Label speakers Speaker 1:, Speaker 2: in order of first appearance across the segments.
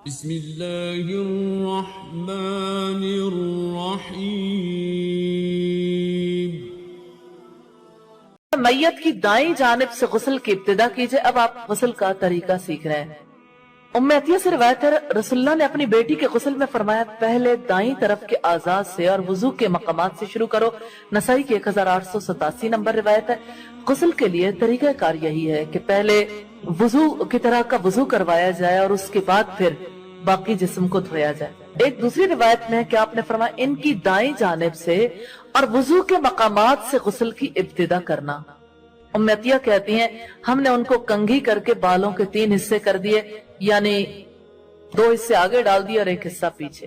Speaker 1: بسم اللہ الرحمن الرحیم۔
Speaker 2: میت کی دائیں جانب سے غسل کی ابتدا کیجئے۔ اب آپ غسل کا طریقہ سیکھ رہے ہیں۔ ام عطیہ سے روایت ہے رسول اللہ نے اپنی بیٹی کے غسل میں فرمایا پہلے دائیں طرف کے اعضاء سے اور وضو کے مقامات سے شروع کرو۔ نسائی کی 1887 نمبر روایت ہے۔ غسل کے لیے طریقہ کار یہی ہے کہ پہلے وضو کی طرح کا وضو کروایا جائے اور اس کے بعد پھر باقی جسم کو دھویا جائے۔ ایک دوسری روایت میں کہ آپ نے فرمایا ان کی دائیں جانب سے اور وضو کے مقامات سے غسل کی ابتدا کرنا۔ ام عطیہ کہتی ہیں ہم نے ان کو کنگھی کر کے بالوں کے 3 حصے کر دیے، یعنی 2 حصے آگے ڈال دیے اور 1 حصہ پیچھے۔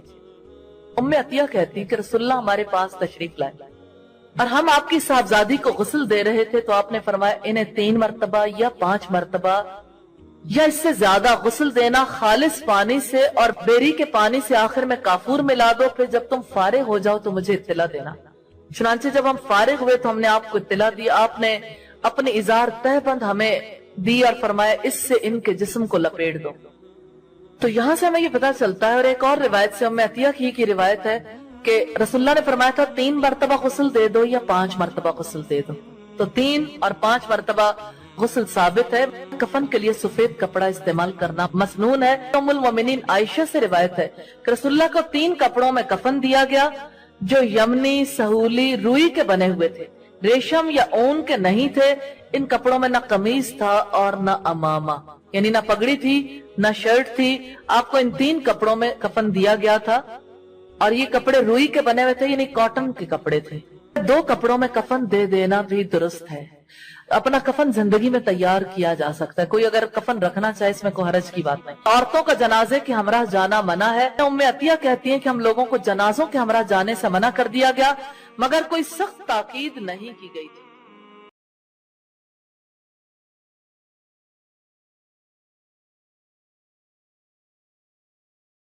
Speaker 2: ام عطیہ کہتی ہیں کہ رسول اللہ ہمارے پاس تشریف لائے اور ہم آپ کی صاحبزادی کو غسل دے رہے تھے تو آپ نے فرمایا انہیں 3 مرتبہ یا 5 مرتبہ یا اس سے زیادہ غسل دینا خالص پانی سے اور بیری کے پانی سے آخر میں کافور ملا دو، پھر جب تم فارغ ہو جاؤ تو مجھے اطلاع دینا۔ چنانچہ جب ہم فارغ ہوئے تو ہم نے آپ کو اطلاع دی، آپ نے اپنے ازار تہ بند ہمیں دی اور فرمایا اس سے ان کے جسم کو لپیٹ دو۔ تو یہاں سے ہمیں یہ پتا چلتا ہے، اور ایک اور روایت سے ام عطیہ کی روایت ہے کہ رسول اللہ نے فرمایا تھا 3 مرتبہ غسل دے دو یا 5 مرتبہ غسل دے دو، تو 3 اور 5 مرتبہ غسل ثابت ہے۔ کفن کے لیے سفید کپڑا استعمال کرنا مسنون ہے۔ ام المومنین عائشہ سے روایت ہے کہ رسول اللہ کو 3 کپڑوں میں کفن دیا گیا جو یمنی، سہولی، روئی کے بنے ہوئے تھے، ریشم یا اون کے نہیں تھے۔ ان کپڑوں میں نہ قمیص تھا اور نہ امامہ، یعنی نہ پگڑی تھی نہ شرٹ تھی۔ آپ کو ان 3 کپڑوں میں کفن دیا گیا تھا اور یہ کپڑے روئی کے بنے ہوئے تھے، یعنی کاٹن کے کپڑے تھے۔ 2 کپڑوں میں کفن دے دینا بھی درست ہے۔ اپنا کفن زندگی میں تیار کیا جا سکتا ہے، کوئی اگر کفن رکھنا چاہے اس میں کوئی حرج کی بات نہیں۔ عورتوں کا جنازے کے ہمراہ جانا منع ہے۔ ام عطیہ کہتی ہیں کہ ہم لوگوں کو جنازوں کے ہمراہ جانے سے منع کر دیا گیا مگر کوئی سخت تاکید نہیں کی گئی تھی۔